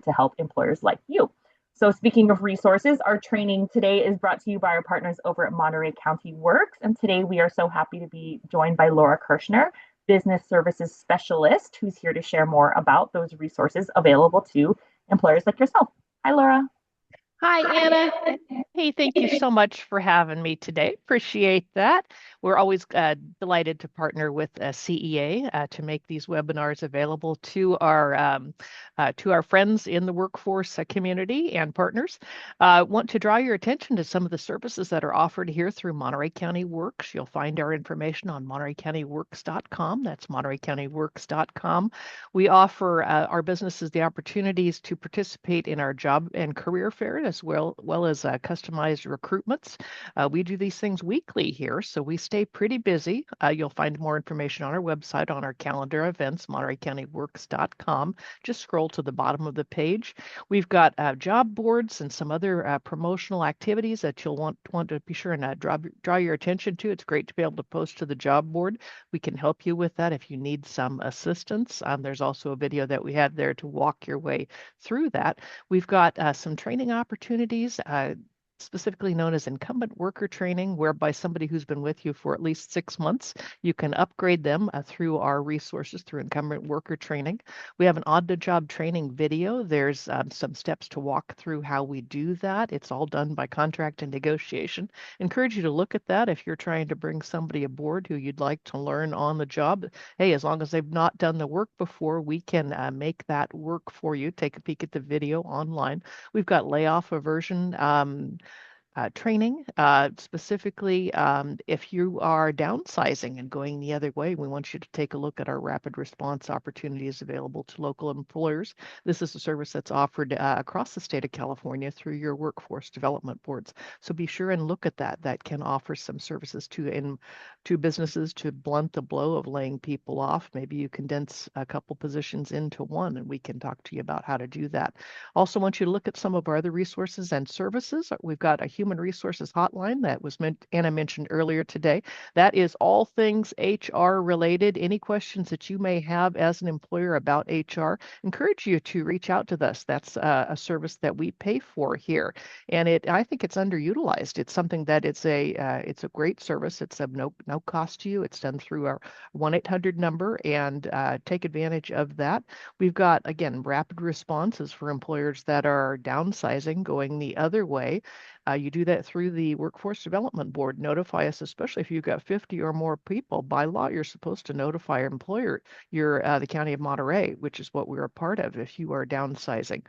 to help employers like you. So, speaking of resources, our training today is brought to you by our partners over at Monterey County Works. And today we are so happy to be joined by Laura Kirschner, Business Services Specialist, who's here to share more about those resources available to employers like yourself. Hi, Laura. Hi, Anna. Hey, thank you so much for having me today. Appreciate that. We're always delighted to partner with CEA to make these webinars available to our friends in the workforce community and partners. Want to draw your attention to some of the services that are offered here through Monterey County Works. You'll find our information on MontereyCountyWorks.com. That's MontereyCountyWorks.com. We offer our businesses the opportunities to participate in our job and career fair as well as customized recruitments. We do these things weekly here, so we stay pretty busy. You'll find more information on our website on our calendar events, MontereyCountyWorks.com. Just scroll to the bottom of the page. We've got job boards and some other promotional activities that you'll want to be sure and draw your attention to. It's great to be able to post to the job board. We can help you with that if you need some assistance. There's also a video that we have there to walk your way through that. We've got some training opportunities, specifically known as incumbent worker training, whereby somebody who's been with you for at least 6 months, you can upgrade them through our resources through incumbent worker training. We have an on-the-job training video. There's some steps to walk through how we do that. It's all done by contract and negotiation. Encourage you to look at that if you're trying to bring somebody aboard who you'd like to learn on the job. Hey, as long as they've not done the work before, we can make that work for you. Take a peek at the video online. We've got layoff aversion training. Specifically, if you are downsizing and going the other way, we want you to take a look at our rapid response opportunities available to local employers. This is a service that's offered across the state of California through your workforce development boards. So be sure and look at that. That can offer some services to businesses to blunt the blow of laying people off. Maybe you condense a couple positions into one, and we can talk to you about how to do that. Also want you to look at some of our other resources and services. We've got a human resources hotline that was Anna mentioned earlier today. That is all things HR related. Any questions that you may have as an employer about HR, encourage you to reach out to us. That's a service that we pay for here, and I think it's underutilized. It's something that it's a great service. It's of no cost to you. It's done through our 1-800 number, and take advantage of that. We've got, again, rapid responses for employers that are downsizing, going the other way. You do that through the Workforce Development Board. Notify us, especially if you've got 50 or more people. By law, you're supposed to notify your employer, the County of Monterey, which is what we're a part of if you are downsizing.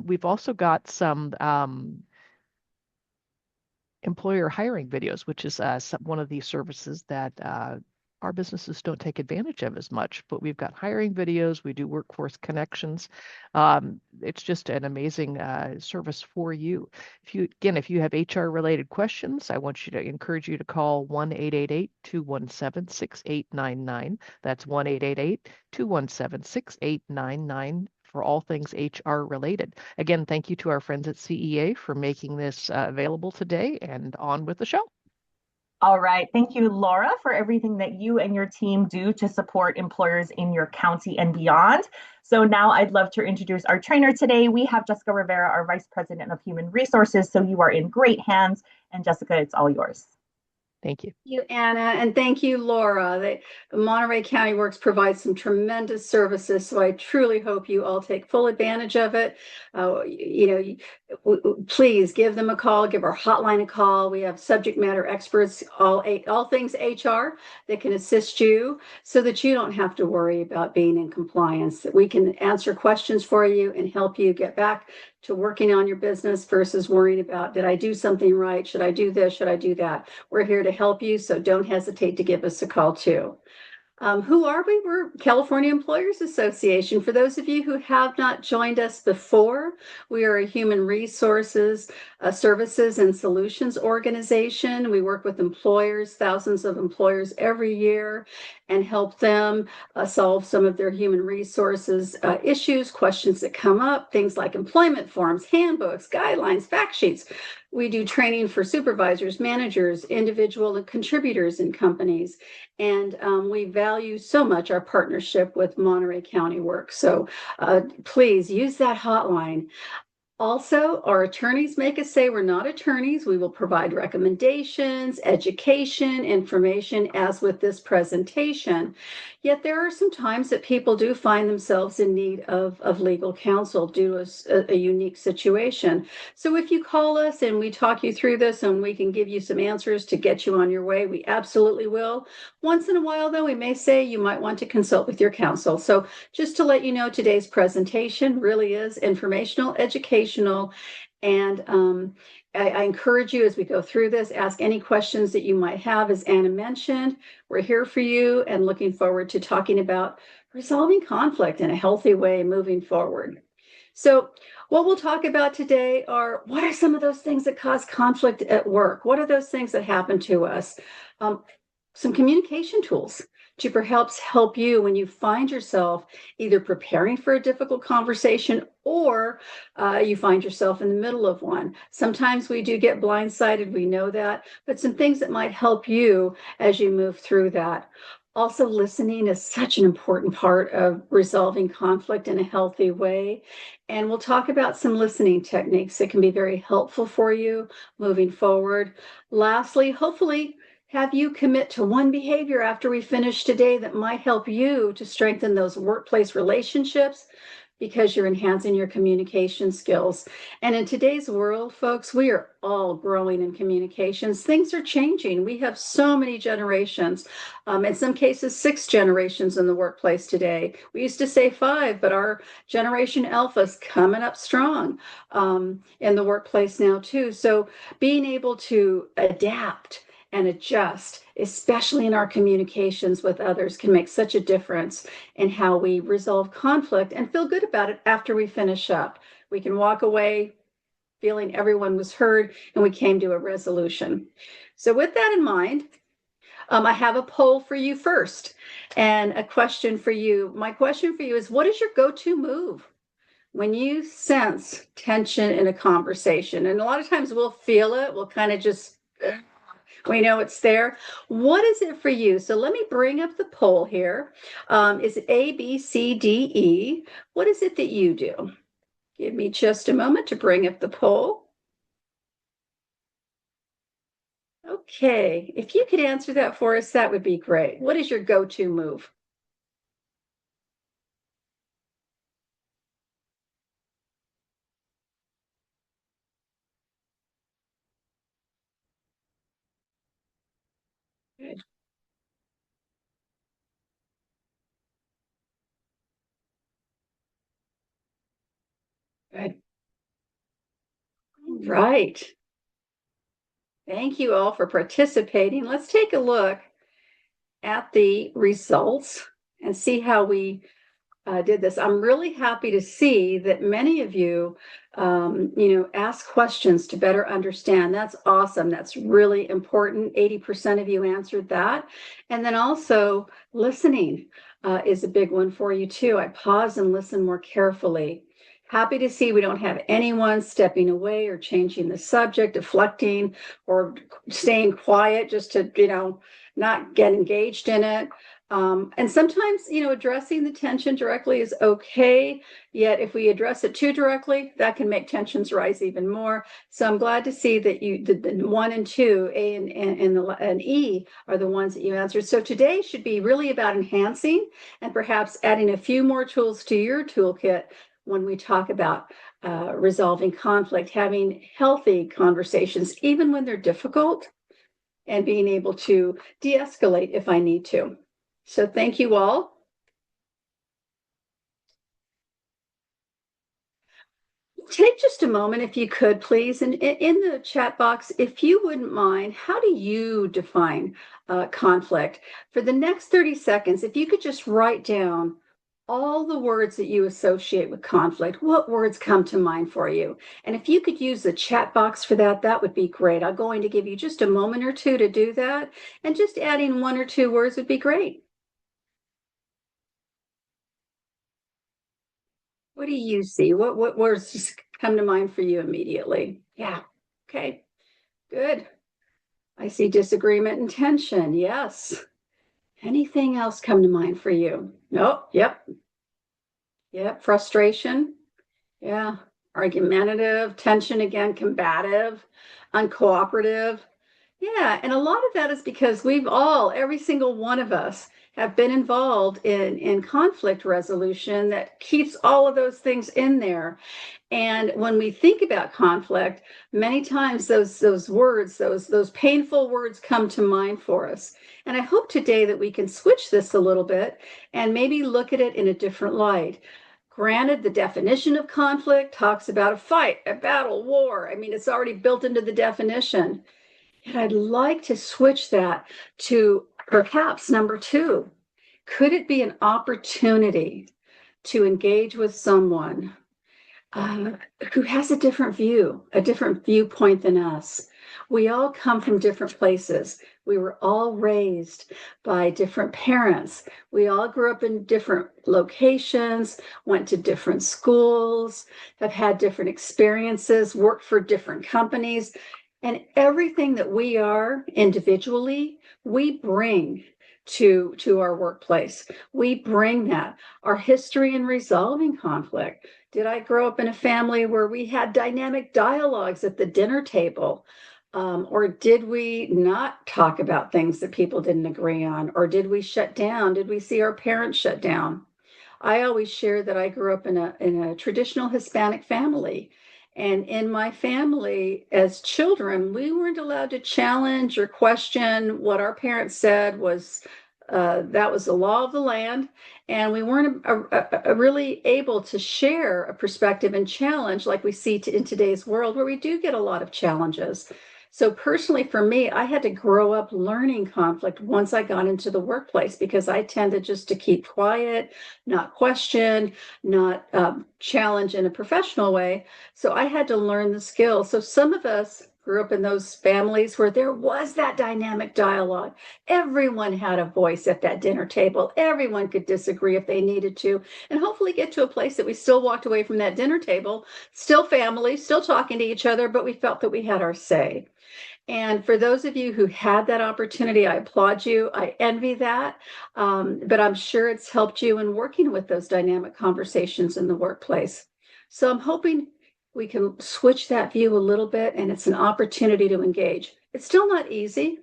We've also got some employer hiring videos, which is one of these services that our businesses don't take advantage of as much, but we've got hiring videos. We do workforce connections. It's just an amazing service for you. If you have HR related questions, I want you to encourage you to call 1-888-217-6899. That's 1-888-217-6899 for all things HR related. Again, thank you to our friends at CEA for making this available today, and on with the show. All right. Thank you, Laura, for everything that you and your team do to support employers in your county and beyond. So now I'd love to introduce our trainer today. We have Jessica Rivera, our Vice President of Human Resources. So you are in great hands. And Jessica, it's all yours. Thank you. Thank you, Anna, and thank you, Laura. Monterey County Works provides some tremendous services, so I truly hope you all take full advantage of it. Please give them a call, give our hotline a call. We have subject matter experts, all things HR, that can assist you so that you don't have to worry about being in compliance, that we can answer questions for you and help you get back to working on your business versus worrying about, did I do something right? Should I do this? Should I do that? We're here to help you, so don't hesitate to give us a call too. Who are we? We're California Employers Association. For those of you who have not joined us before, we are a human resources, services and solutions organization. We work with employers, thousands of employers every year, and help them solve some of their human resources issues, questions that come up, things like employment forms, handbooks, guidelines, fact sheets, We do training for supervisors, managers, individual contributors in companies. And we value so much our partnership with Monterey County Works. So please use that hotline. Also, our attorneys make us say we're not attorneys. We will provide recommendations, education, information, as with this presentation. Yet there are some times that people do find themselves in need of legal counsel due to a unique situation. So if you call us and we talk you through this and we can give you some answers to get you on your way, we absolutely will. Once in a while, though, we may say you might want to consult with your counsel. So just to let you know, today's presentation really is informational, educational, and I encourage you as we go through this, ask any questions that you might have. As Anna mentioned, we're here for you and looking forward to talking about resolving conflict in a healthy way moving forward. So what we'll talk about today are what are some of those things that cause conflict at work? What are those things that happen to us? Some communication tools to perhaps help you when you find yourself either preparing for a difficult conversation or you find yourself in the middle of one. Sometimes we do get blindsided, we know that, but some things that might help you as you move through that. Also, listening is such an important part of resolving conflict in a healthy way. And we'll talk about some listening techniques that can be very helpful for you moving forward. Lastly, hopefully, have you commit to one behavior after we finish today that might help you to strengthen those workplace relationships because you're enhancing your communication skills. And in today's world, folks, we are all growing in communications. Things are changing. We have so many generations, in some cases, 6 generations in the workplace today. We used to say 5, but our generation Alpha's coming up strong in the workplace now too. So being able to adapt and adjust, especially in our communications with others, can make such a difference in how we resolve conflict and feel good about it after we finish up. We can walk away feeling everyone was heard and we came to a resolution. So with that in mind, I have a poll for you first and a question for you. My question for you is, what is your go-to move when you sense tension in a conversation? And a lot of times we'll feel it. We'll kind of just we know it's there. What is it for you? So let me bring up the poll here. Is it A, B, C, D, E? What is it that you do? Give me just a moment to bring up the poll. Okay, if you could answer that for us, that would be great. What is your go-to move? Good. Good. Right. Thank you all for participating. Let's take a look at the results and see how we did this. I'm really happy to see that many of you, ask questions to better understand. That's awesome. That's really important. 80% of you answered that. And then also listening is a big one for you too. I pause and listen more carefully. Happy to see we don't have anyone stepping away or changing the subject, deflecting, or staying quiet just to, not get engaged in it. And sometimes, addressing the tension directly is okay. Yet if we address it too directly, that can make tensions rise even more. So I'm glad to see that the 1 and 2, A and E, are the ones that you answered. So today should be really about enhancing and perhaps adding a few more tools to your toolkit when we talk about resolving conflict, having healthy conversations, even when they're difficult, and being able to de-escalate if I need to. So thank you all. Take just a moment, if you could, please, and in the chat box, if you wouldn't mind, how do you define conflict? For the next 30 seconds, if you could just write down all the words that you associate with conflict, what words come to mind for you? And if you could use the chat box for that, that would be great. I'm going to give you just a moment or two to do that, and just adding 1 or 2 words would be great. What do you see? What words just come to mind for you immediately? Yeah. Okay, good. I see disagreement and tension. Yes. Anything else come to mind for you? Nope. Yep. Yep. Frustration. Yeah. Argumentative, tension again, combative, uncooperative. Yeah. And a lot of that is because every single one of us, have been involved in conflict resolution that keeps all of those things in there. And when we think about conflict, many times those words, those painful words come to mind for us. And I hope today that we can switch this a little bit and maybe look at it in a different light. Granted, the definition of conflict talks about a fight, a battle, war. I mean, it's already built into the definition. And I'd like to switch that to perhaps number two. Could it be an opportunity to engage with someone who has a different viewpoint than us? We all come from different places. We were all raised by different parents. We all grew up in different locations, went to different schools, have had different experiences, worked for different companies. And everything that we are individually, we bring to our workplace. We bring that. Our history in resolving conflict. Did I grow up in a family where we had dynamic dialogues at the dinner table? Or did we not talk about things that people didn't agree on? Or did we shut down? Did we see our parents shut down? I always share that I grew up in a traditional Hispanic family. And in my family, as children, we weren't allowed to challenge or question what our parents said was that was the law of the land. And we weren't really able to share a perspective and challenge like we see in today's world, where we do get a lot of challenges. So personally, for me, I had to grow up learning conflict once I got into the workplace, because I tended just to keep quiet, not question, not challenge in a professional way. So I had to learn the skills. So some of us grew up in those families where there was that dynamic dialogue. Everyone had a voice at that dinner table. Everyone could disagree if they needed to, and hopefully get to a place that we still walked away from that dinner table, still family, still talking to each other, but we felt that we had our say. And for those of you who had that opportunity, I applaud you. I envy that. But I'm sure it's helped you in working with those dynamic conversations in the workplace. So I'm hoping we can switch that view a little bit, and it's an opportunity to engage. It's still not easy.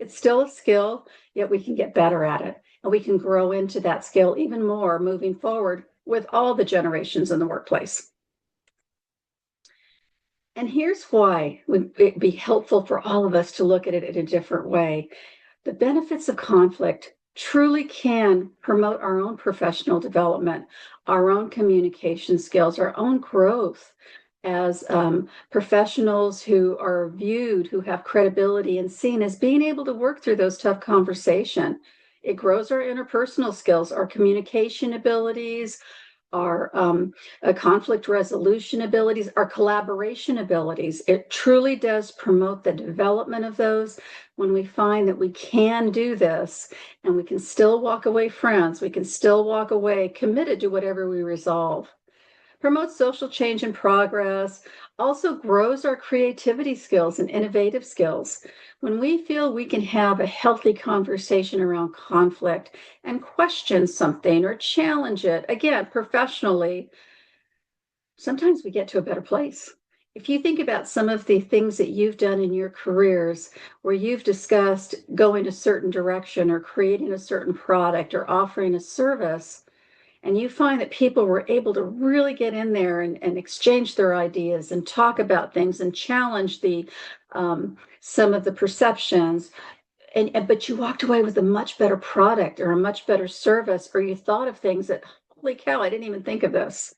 It's still a skill, yet we can get better at it. And we can grow into that skill even more moving forward with all the generations in the workplace. And here's why it'd be helpful for all of us to look at it in a different way. The benefits of conflict truly can promote our own professional development, our own communication skills, our own growth as professionals who are viewed, who have credibility and seen as being able to work through those tough conversations. It grows our interpersonal skills, our communication abilities, our conflict resolution abilities, our collaboration abilities. It truly does promote the development of those. When we find that we can do this and we can still walk away friends, we can still walk away committed to whatever we resolve. Promotes social change and progress, also grows our creativity skills and innovative skills. When we feel we can have a healthy conversation around conflict and question something or challenge it, again, professionally, sometimes we get to a better place. If you think about some of the things that you've done in your careers where you've discussed going a certain direction or creating a certain product or offering a service, and you find that people were able to really get in there and exchange their ideas and talk about things and challenge some of the perceptions, but you walked away with a much better product or a much better service, or you thought of things that, holy cow, I didn't even think of this.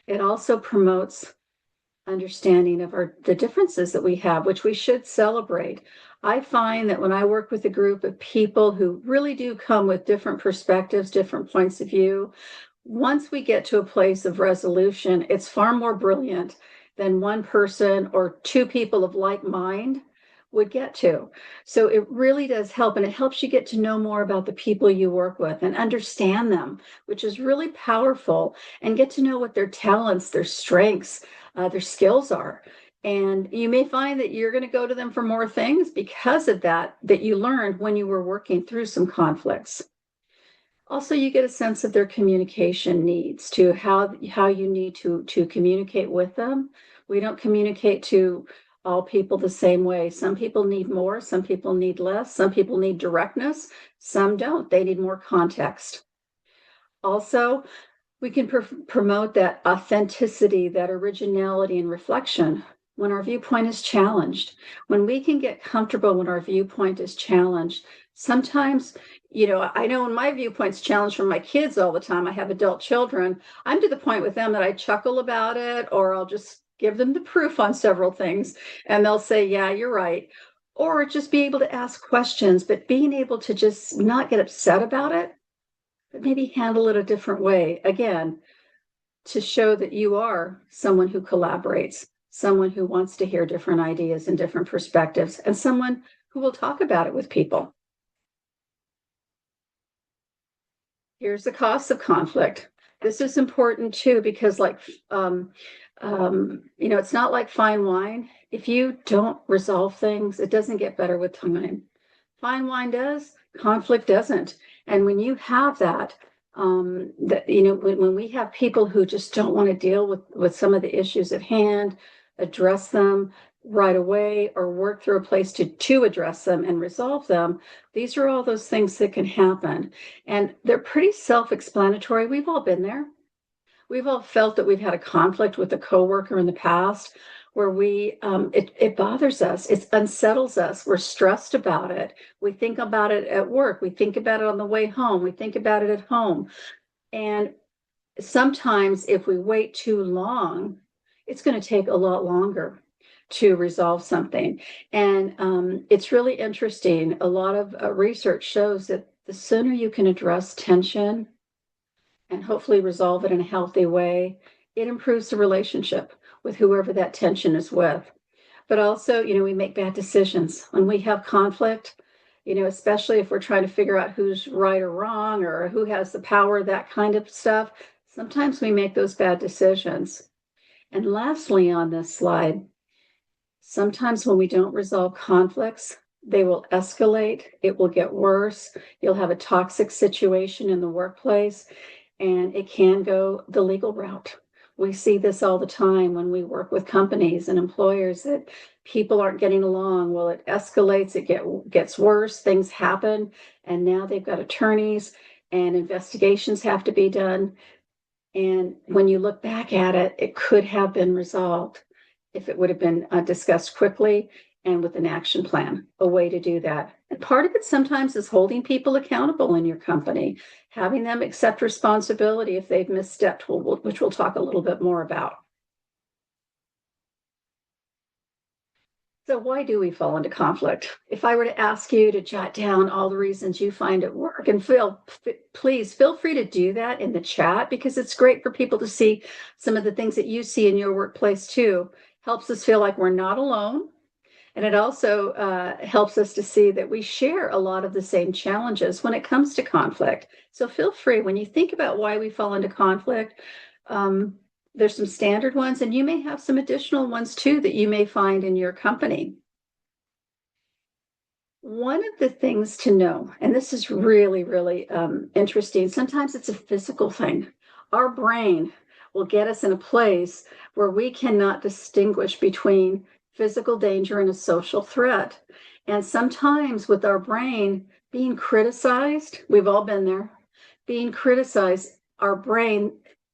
It also promotes understanding of the differences that we have, which we should celebrate. I find that when I work with a group of people who really do come with different perspectives, different points of view, once we get to a place of resolution, it's far more brilliant than one person or two people of like mind would get to. So it really does help, and it helps you get to know more about the people you work with and understand them, which is really powerful, and get to know what their talents, their strengths, their skills are. And you may find that you're going to go to them for more things because of that you learned when you were working through some conflicts. Also, you get a sense of their communication needs, to how you need to communicate with them. We don't communicate to all people the same way. Some people need more, some people need less, some people need directness, some don't. They need more context. Also, we can promote that authenticity, that originality and reflection when our viewpoint is challenged. When we can get comfortable when our viewpoint is challenged, sometimes, I know when my viewpoint's challenged from my kids all the time, I have adult children, I'm to the point with them that I chuckle about it, or I'll just give them the proof on several things, and they'll say, yeah, you're right. Or just be able to ask questions, but being able to just not get upset about it, but maybe handle it a different way. Again, to show that you are someone who collaborates, someone who wants to hear different ideas and different perspectives, and someone who will talk about it with people. Here's the cost of conflict. This is important too, because it's not like fine wine. If you don't resolve things, it doesn't get better with time. Fine wine does, conflict doesn't. And when you have that, when we have people who just don't want to deal with some of the issues at hand, address them right away, or work through a place to address them and resolve them, these are all those things that can happen. And they're pretty self-explanatory. We've all been there. We've all felt that we've had a conflict with a coworker in the past where it bothers us, it unsettles us, we're stressed about it, we think about it at work, we think about it on the way home, we think about it at home. And sometimes if we wait too long, it's going to take a lot longer to resolve something. And it's really interesting. A lot of research shows that the sooner you can address tension and hopefully resolve it in a healthy way, it improves the relationship with whoever that tension is with. But also, we make bad decisions when we have conflict, especially if we're trying to figure out who's right or wrong or who has the power, that kind of stuff. Sometimes we make those bad decisions. And lastly, on this slide, sometimes when we don't resolve conflicts, they will escalate, it will get worse. You'll have a toxic situation in the workplace, and it can go the legal route. We see this all the time when we work with companies and employers, that people aren't getting along. Well, it escalates, it gets worse, things happen, and now they've got attorneys and investigations have to be done. And when you look back at it, it could have been resolved if it would have been discussed quickly and with an action plan, a way to do that. And part of it sometimes is holding people accountable in your company, having them accept responsibility if they've misstepped, which we'll talk a little bit more about. So why do we fall into conflict? If I were to ask you to jot down all the reasons you find at work, and please feel free to do that in the chat, because it's great for people to see some of the things that you see in your workplace too. Helps us feel like we're not alone. And it also helps us to see that we share a lot of the same challenges when it comes to conflict. So feel free, when you think about why we fall into conflict, there's some standard ones, and you may have some additional ones too that you may find in your company. One of the things to know, and this is really, really interesting, sometimes it's a physical thing. Our brain will get us in a place where we cannot distinguish between physical danger and a social threat. And sometimes with our brain being criticized, we've all been there, being criticized, our brain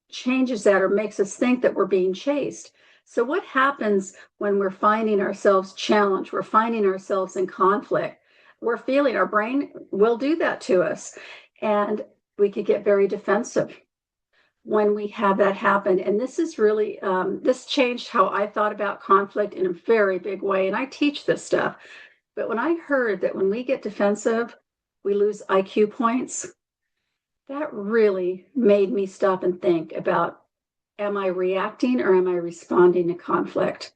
changes that or makes us think that we're being chased. So what happens when we're finding ourselves challenged, we're finding ourselves in conflict, we're feeling our brain will do that to us, and we could get very defensive when we have that happen. And this is really, this changed how I thought about conflict in a very big way. And I teach this stuff. But when I heard that when we get defensive, we lose IQ points, that really made me stop and think about, am I reacting or am I responding to conflict?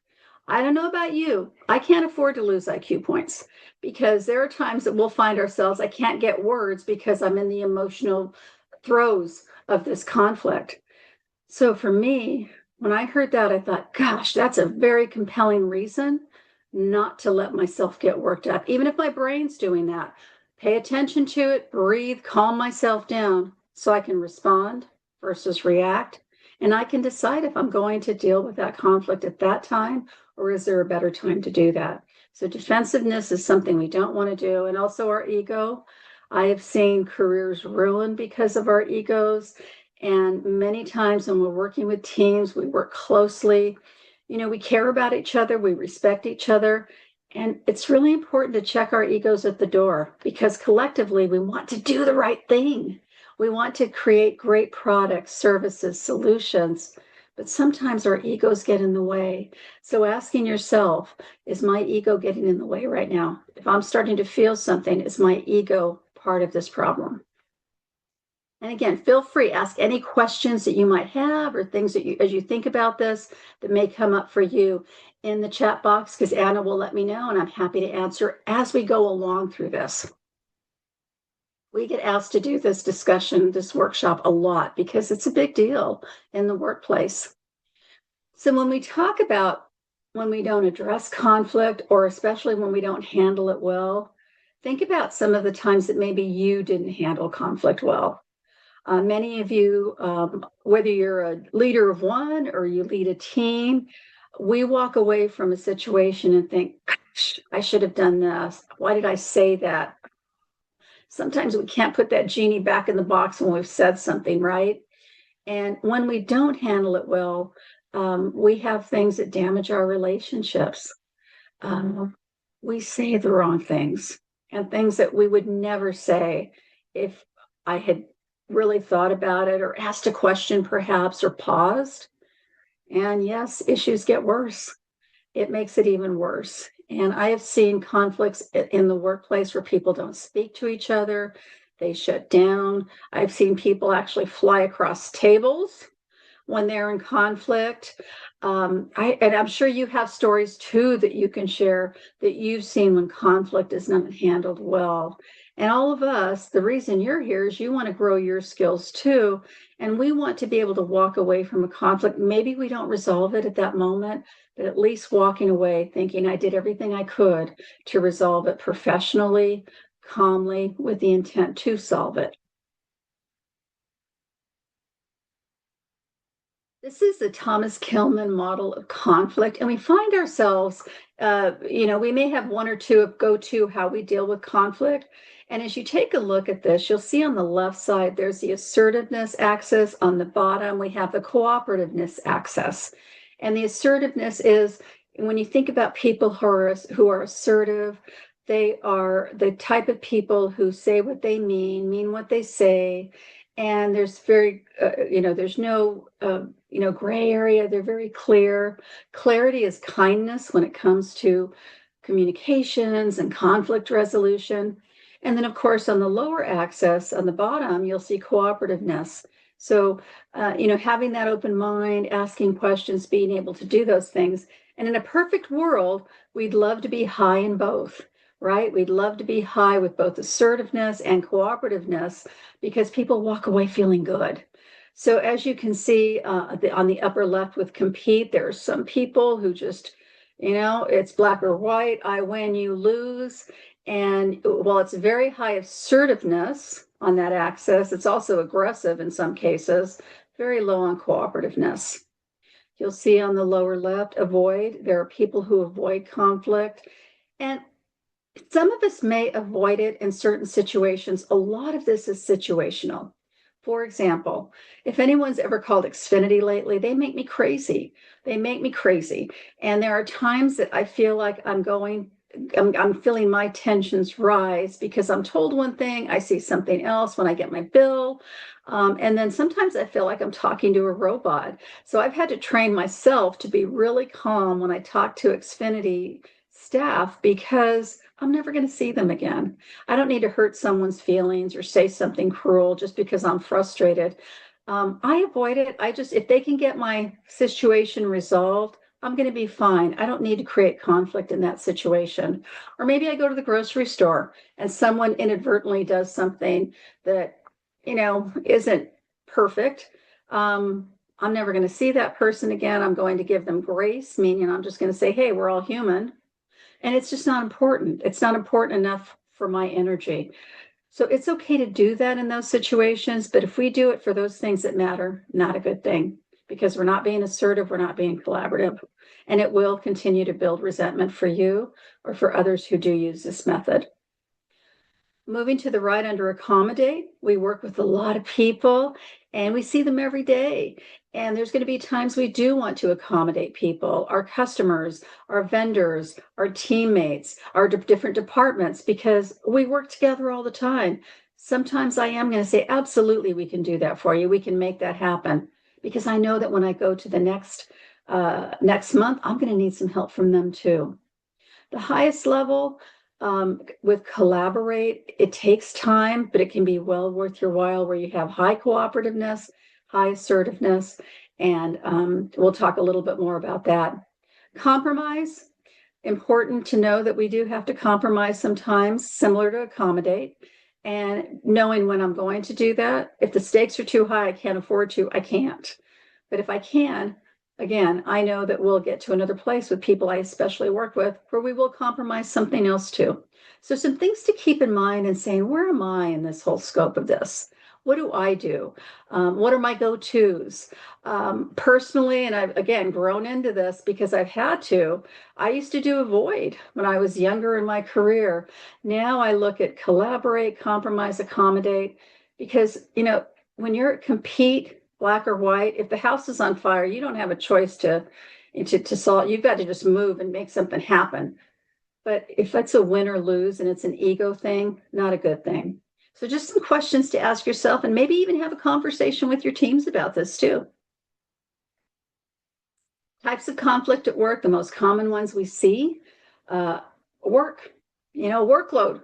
I don't know about you. I can't afford to lose IQ points, because there are times that we'll find ourselves, I can't get words because I'm in the emotional throes of this conflict. So for me, When I heard that, I thought, gosh, that's a very compelling reason not to let myself get worked up, even if my brain's doing that. Pay attention to it, breathe, calm myself down so I can respond versus react. And I can decide if I'm going to deal with that conflict at that time, or is there a better time to do that? So defensiveness is something we don't want to do. And also our ego. I have seen careers ruined because of our egos. And many times when we're working with teams, we work closely. We care about each other, we respect each other. And it's really important to check our egos at the door because collectively we want to do the right thing. We want to create great products, services, solutions, but sometimes our egos get in the way. So asking yourself, is my ego getting in the way right now? If I'm starting to feel something, is my ego part of this problem? And again, feel free, ask any questions that you might have or things that as you think about this, that may come up for you in the chat box, because Anna will let me know, and I'm happy to answer as we go along through this. We get asked to do this discussion, this workshop a lot because it's a big deal in the workplace. So when we talk about when we don't address conflict, or especially when we don't handle it well, think about some of the times that maybe you didn't handle conflict well. Many of you, whether you're a leader of one or you lead a team, we walk away from a situation and think, gosh, I should have done this. Why did I say that? Sometimes we can't put that genie back in the box when we've said something, right? And when we don't handle it well, we have things that damage our relationships. We say the wrong things and things that we would never say if I had really thought about it or asked a question perhaps or paused. And yes, issues get worse. It makes it even worse. And I have seen conflicts in the workplace where people don't speak to each other. They shut down. I've seen people actually fly across tables when they're in conflict. And I'm sure you have stories too that you can share that you've seen when conflict is not handled well. And all of us, the reason you're here is you want to grow your skills too. And we want to be able to walk away from a conflict. Maybe we don't resolve it at that moment, but at least walking away thinking I did everything I could to resolve it professionally, calmly, with the intent to solve it. This is the Thomas Kilmann model of conflict, and we find ourselves, we may have one or two of go-to how we deal with conflict. And as you take a look at this, you'll see on the left side, there's the assertiveness axis. On the bottom, we have the cooperativeness axis. And the assertiveness is when you think about people who are assertive, they are the type of people who say what they mean what they say. And there's there's no, gray area. They're very clear. Clarity is kindness when it comes to communications and conflict resolution. And then, of course, on the lower axis, on the bottom, you'll see cooperativeness. So, having that open mind, asking questions, being able to do those things. And in a perfect world, we'd love to be high in both, right? We'd love to be high with both assertiveness and cooperativeness because people walk away feeling good. So as you can see on the upper left with compete, there are some people who just, it's black or white, I win, you lose. And while it's very high assertiveness on that axis, it's also aggressive in some cases, very low on cooperativeness. You'll see on the lower left, avoid. There are people who avoid conflict. And some of us may avoid it in certain situations. A lot of this is situational. For example, if anyone's ever called Xfinity lately, they make me crazy. They make me crazy. And there are times that I feel like I'm feeling my tensions rise because I'm told one thing, I see something else when I get my bill. And then sometimes I feel like I'm talking to a robot. So I've had to train myself to be really calm when I talk to Xfinity staff because I'm never going to see them again. I don't need to hurt someone's feelings or say something cruel just because I'm frustrated. I avoid it. If they can get my situation resolved, I'm going to be fine. I don't need to create conflict in that situation. Or maybe I go to the grocery store and someone inadvertently does something that, isn't perfect. I'm never going to see that person again. I'm going to give them grace, meaning I'm just going to say, hey, we're all human. And it's just not important. It's not important enough for my energy. So it's okay to do that in those situations. But if we do it for those things that matter, not a good thing, because we're not being assertive, we're not being collaborative. And it will continue to build resentment for you or for others who do use this method. Moving to the right under accommodate, we work with a lot of people and we see them every day. And there's going to be times we do want to accommodate people, our customers, our vendors, our teammates, our different departments, because we work together all the time. Sometimes I am going to say, absolutely, we can do that for you. We can make that happen. Because I know that when I go to the next month, I'm going to need some help from them too. The highest level, with collaborate, it takes time, but it can be well worth your while, where you have high cooperativeness, high assertiveness, and we'll talk a little bit more about that. Compromise, important to know that we do have to compromise sometimes, similar to accommodate, and knowing when I'm going to do that. If the stakes are too high, I can't afford to, I can't. But if I can, again, I know that we'll get to another place with people I especially work with where we will compromise something else too. So some things to keep in mind and saying, where am I in this whole scope of this? What do I do? What are my go-tos? Personally, and I've, again, grown into this because I've had to, I used to do avoid when I was younger in my career. Now I look at collaborate, compromise, accommodate, because, when you're at compete, black or white, if the house is on fire, you don't have a choice to solve. You've got to just move and make something happen. But if it's a win or lose and it's an ego thing, not a good thing. So just some questions to ask yourself, and maybe even have a conversation with your teams about this too. Types of conflict at work, the most common ones we see, work, workload,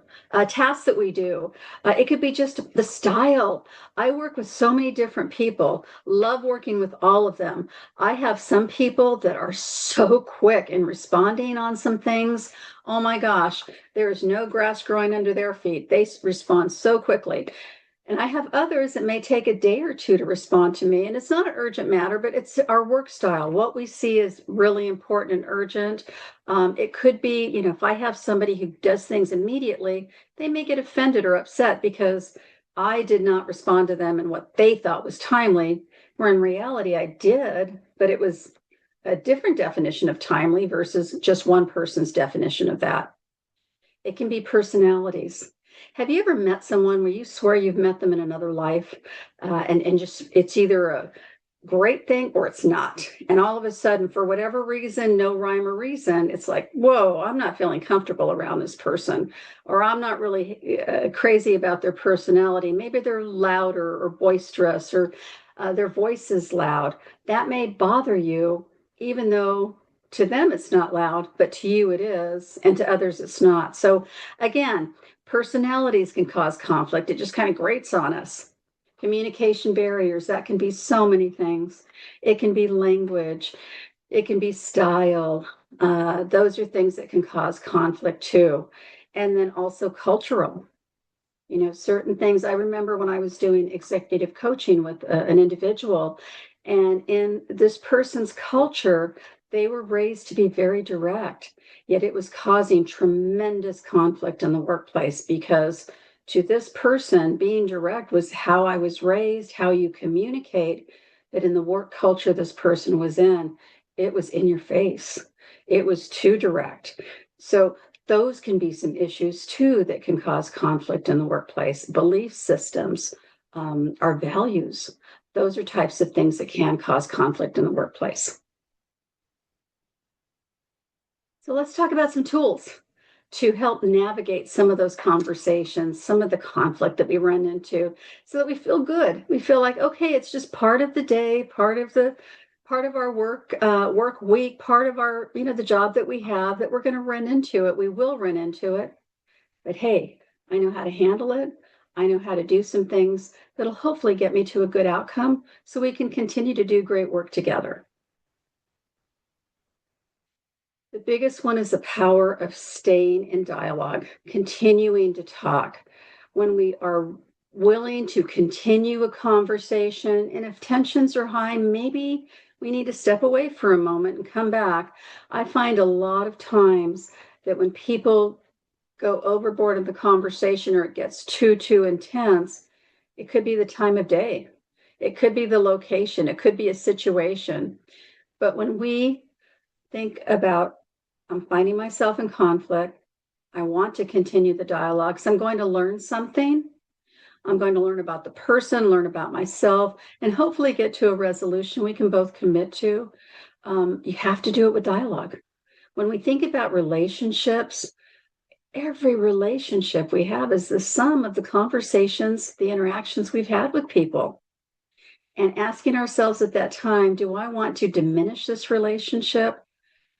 tasks that we do. It could be just the style. I work with so many different people, love working with all of them. I have some people that are so quick in responding on some things. Oh my gosh, there is no grass growing under their feet. They respond so quickly. And I have others that may take a day or two to respond to me. And it's not an urgent matter, but it's our work style. What we see is really important and urgent. It could be, if I have somebody who does things immediately, they may get offended or upset because I did not respond to them in what they thought was timely, where in reality I did, but it was a different definition of timely versus just one person's definition of that. It can be personalities. Have you ever met someone where you swear you've met them in another life, and just it's either a great thing or it's not? And all of a sudden, for whatever reason, no rhyme or reason, it's like, whoa, I'm not feeling comfortable around this person, or I'm not really crazy about their personality. Maybe they're louder or boisterous, or their voice is loud. That may bother you, even though to them it's not loud, but to you it is, and to others it's not. So again, personalities can cause conflict. It just kind of grates on us. Communication barriers, that can be so many things. It can be language. It can be style. Those are things that can cause conflict too. And then also cultural. Certain things. I remember when I was doing executive coaching with an individual, and in this person's culture, they were raised to be very direct, yet it was causing tremendous conflict in the workplace because to this person, being direct was how I was raised, how you communicate. But in the work culture this person was in, it was in your face. It was too direct. So those can be some issues too that can cause conflict in the workplace. Belief systems, our values, those are types of things that can cause conflict in the workplace. So let's talk about some tools to help navigate some of those conversations, some of the conflict that we run into, so that we feel good. We feel like, okay, it's just part of the day, part of our work week, part of our, the job that we have, that we're going to run into it. We will run into it. But hey, I know how to handle it. I know how to do some things that'll hopefully get me to a good outcome so we can continue to do great work together. The biggest one is the power of staying in dialogue, continuing to talk. When we are willing to continue a conversation. And if tensions are high, maybe we need to step away for a moment and come back. I find a lot of times that when people go overboard in the conversation or it gets too intense, it could be the time of day. It could be the location. It could be a situation. But when we think about, I'm finding myself in conflict, I want to continue the dialogue, so I'm going to learn something. I'm going to learn about the person, learn about myself, and hopefully get to a resolution we can both commit to. You have to do it with dialogue. When we think about relationships, every relationship we have is the sum of the conversations, the interactions we've had with people. And asking ourselves at that time, do I want to diminish this relationship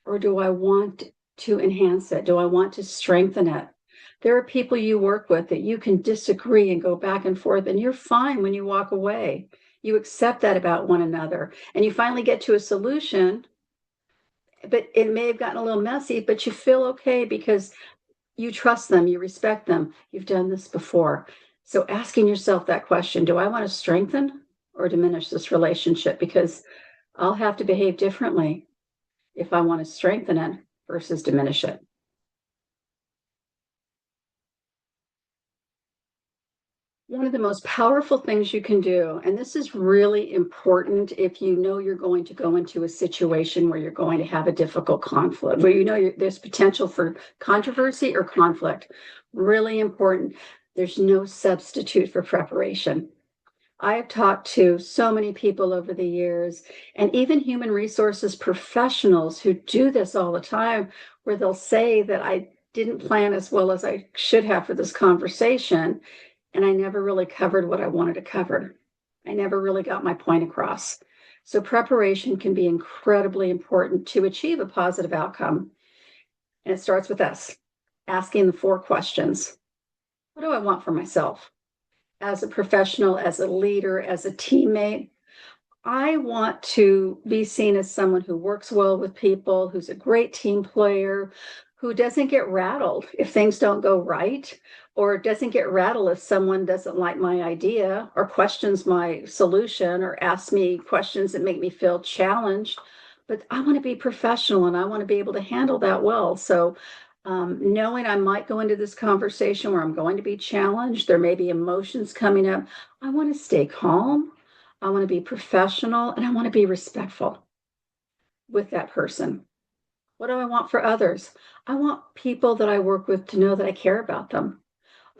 or do I want to enhance it? Do I want to strengthen it? There are people you work with that you can disagree and go back and forth, and you're fine when you walk away. You accept that about one another, and you finally get to a solution, but it may have gotten a little messy, but you feel okay because you trust them, you respect them, you've done this before. So asking yourself that question, do I want to strengthen or diminish this relationship? Because I'll have to behave differently if I want to strengthen it versus diminish it. One of the most powerful things you can do, and this is really important if you know you're going to go into a situation where you're going to have a difficult conflict, where you know there's potential for controversy or conflict. Really important. There's no substitute for preparation. I've talked to so many people over the years, and even human resources professionals who do this all the time, where they'll say that I didn't plan as well as I should have for this conversation, and I never really covered what I wanted to cover. I never really got my point across. So preparation can be incredibly important to achieve a positive outcome. And it starts with us asking the 4 questions. What do I want for myself? As a professional, as a leader, as a teammate, I want to be seen as someone who works well with people, who's a great team player, who doesn't get rattled if things don't go right, or doesn't get rattled if someone doesn't like my idea or questions my solution or asks me questions that make me feel challenged. But I want to be professional and I want to be able to handle that well. So knowing I might go into this conversation where I'm going to be challenged, there may be emotions coming up. I want to stay calm. I want to be professional and I want to be respectful with that person. What do I want for others? I want people that I work with to know that I care about them.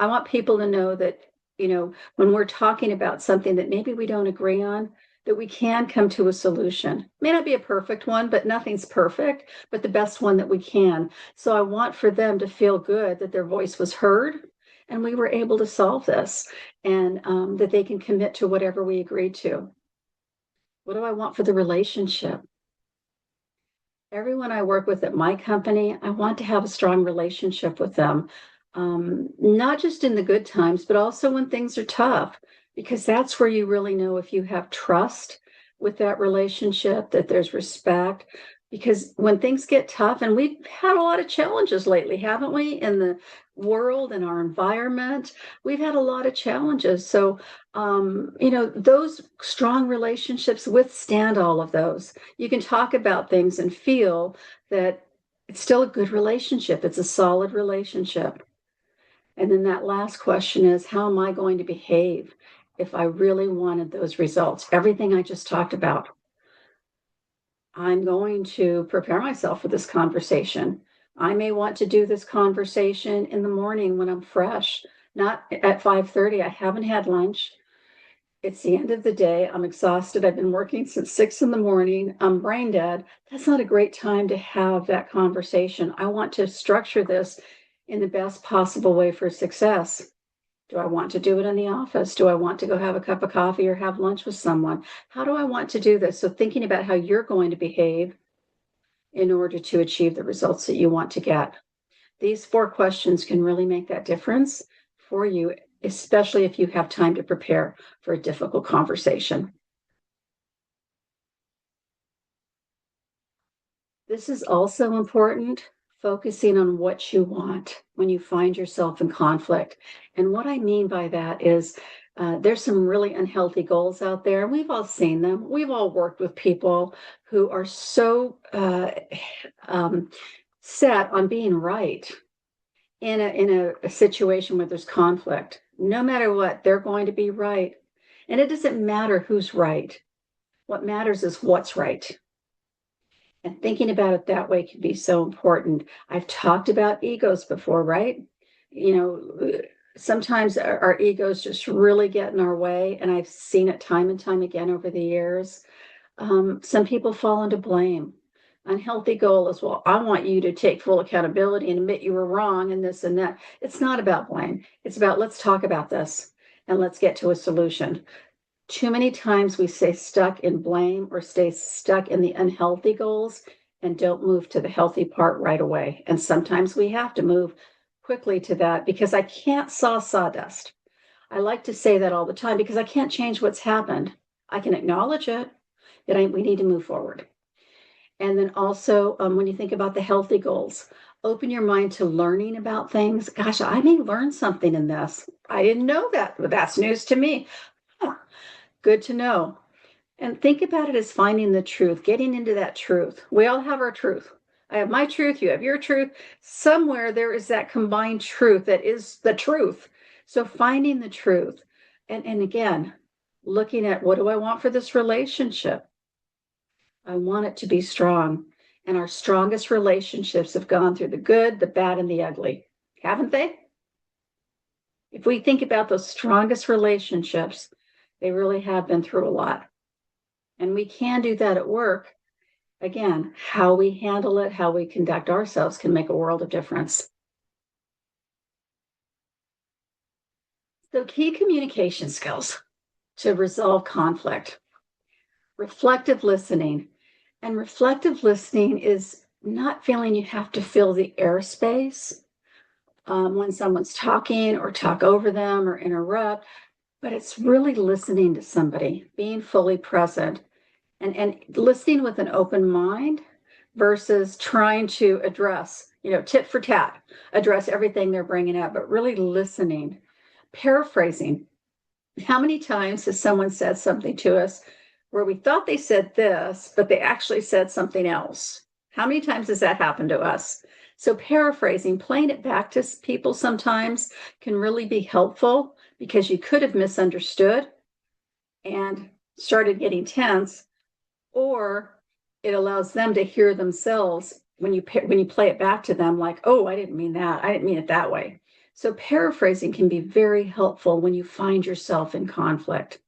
I want people to know that, when we're talking about something that maybe we don't agree on, that we can come to a solution. It may not be a perfect one, but nothing's perfect, but the best one that we can. So I want for them to feel good that their voice was heard and we were able to solve this and that they can commit to whatever we agreed to. What do I want for the relationship? Everyone I work with at my company, I want to have a strong relationship with them, not just in the good times, but also when things are tough, because that's where you really know if you have trust with that relationship, that there's respect. Because when things get tough, and we've had a lot of challenges lately, haven't we, in the world and our environment, we've had a lot of challenges. So, those strong relationships withstand all of those. You can talk about things and feel that it's still a good relationship. It's a solid relationship. And then that last question is, how am I going to behave if I really wanted those results? Everything I just talked about. I'm going to prepare myself for this conversation. I may want to do this conversation in the morning when I'm fresh, not at 5:30. I haven't had lunch. It's the end of the day. I'm exhausted. I've been working since 6 in the morning. I'm brain dead. That's not a great time to have that conversation. I want to structure this in the best possible way for success. Do I want to do it in the office? Do I want to go have a cup of coffee or have lunch with someone? How do I want to do this? So thinking about how you're going to behave in order to achieve the results that you want to get. These 4 questions can really make that difference for you, especially if you have time to prepare for a difficult conversation. This is also important, focusing on what you want when you find yourself in conflict. And what I mean by that is There's some really unhealthy goals out there. We've all seen them. We've all worked with people who are so set on being right in a situation where there's conflict. No matter what, they're going to be right. And it doesn't matter who's right. What matters is what's right. And thinking about it that way can be so important. I've talked about egos before, right? You know, sometimes our egos just really get in our way. And I've seen it time and time again over the years. Some people fall into blame. Unhealthy goal is, well, I want you to take full accountability and admit you were wrong and this and that. It's not about blame. It's about, let's talk about this and let's get to a solution. Too many times we stay stuck in blame or stay stuck in the unhealthy goals and don't move to the healthy part right away. And sometimes we have to move quickly to that because I can't saw sawdust. I like to say that all the time because I can't change what's happened. I can acknowledge it, but we need to move forward. And then also, when you think about the healthy goals, open your mind to learning about things. Gosh, I may learn something in this. I didn't know that, but that's news to me. Huh. Good to know. And think about it as finding the truth, getting into that truth. We all have our truth. I have my truth, you have your truth. Somewhere there is that combined truth that is the truth. So finding the truth. And again, looking at, what do I want for this relationship? I want it to be strong. And our strongest relationships have gone through the good, the bad, and the ugly, haven't they? If we think about those strongest relationships, they really have been through a lot. And we can do that at work. Again, how we handle it, how we conduct ourselves can make a world of difference. So key communication skills to resolve conflict. Reflective listening. And reflective listening is not feeling you have to fill the airspace when someone's talking or talk over them or interrupt, but it's really listening to somebody, being fully present and listening with an open mind versus trying to address, tit for tat, address everything they're bringing up, but really listening, paraphrasing. How many times has someone said something to us where we thought they said this, but they actually said something else? How many times has that happened to us? So paraphrasing, playing it back to people sometimes can really be helpful because you could have misunderstood and started getting tense, or it allows them to hear themselves when you play it back to them like, oh, I didn't mean that. I didn't mean it that way. So paraphrasing can be very helpful when you find yourself in conflict.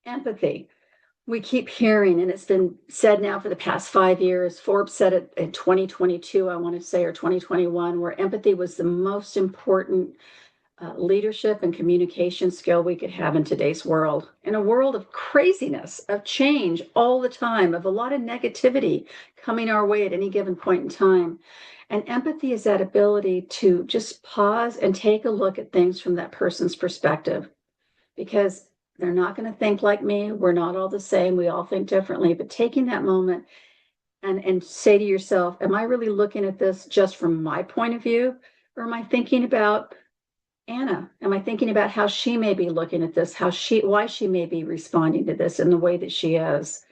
Empathy. We keep hearing, and it's been said now for the past 5 years. Forbes said it in 2022, I want to say, or 2021, where empathy was the most important leadership and communication skill we could have in today's world. In a world of craziness, of change all the time, of a lot of negativity coming our way at any given point in time. And empathy is that ability to just pause and take a look at things from that person's perspective, because they're not going to think like me. We're not all the same. We all think differently. But taking that moment and say to yourself, am I really looking at this just from my point of view? Or am I thinking about Anna? Am I thinking about how she may be looking at this, why she may be responding to this in the way that she is?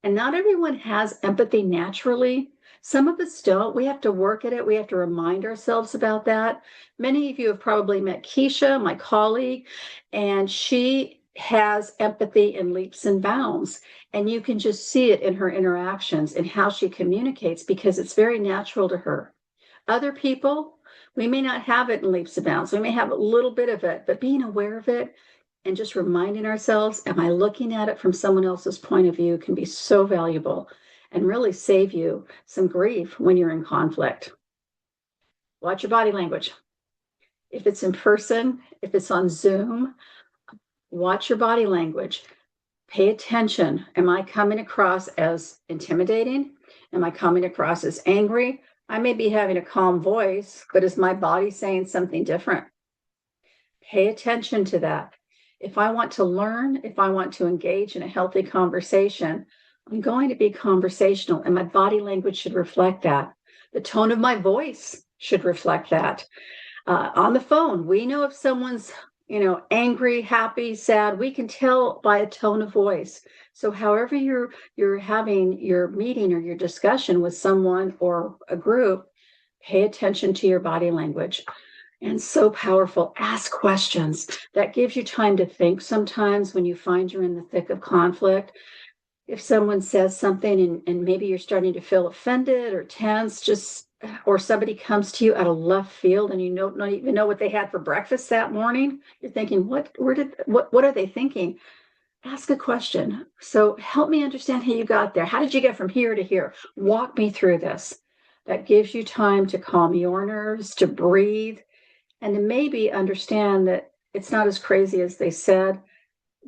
And not everyone has empathy naturally. Some of us don't. We have to work at it. We have to remind ourselves about that. Many of you have probably met Keisha, my colleague, and she has empathy in leaps and bounds. And you can just see it in her interactions and how she communicates because it's very natural to her. Other people, we may not have it in leaps and bounds. We may have a little bit of it, but being aware of it and just reminding ourselves, am I looking at it from someone else's point of view, can be so valuable and really save you some grief when you're in conflict. Watch your body language. If it's in person, if it's on Zoom, watch your body language. Pay attention. Am I coming across as intimidating? Am I coming across as angry? I may be having a calm voice, but is my body saying something different? Pay attention to that. If I want to learn, if I want to engage in a healthy conversation, I'm going to be conversational, and my body language should reflect that. The tone of my voice should reflect that. On the phone, we know if someone's angry, happy, sad. We can tell by a tone of voice. So however you're having your meeting or your discussion with someone or a group, pay attention to your body language. And so powerful. Ask questions. That gives you time to think sometimes when you find you're in the thick of conflict. If someone says something and maybe you're starting to feel offended or tense, or somebody comes to you out of left field and you don't even know what they had for breakfast that morning, you're thinking, what are they thinking? Ask a question. So help me understand how you got there. How did you get from here to here? Walk me through this. That gives you time to calm your nerves, to breathe, and to maybe understand that it's not as crazy as they said,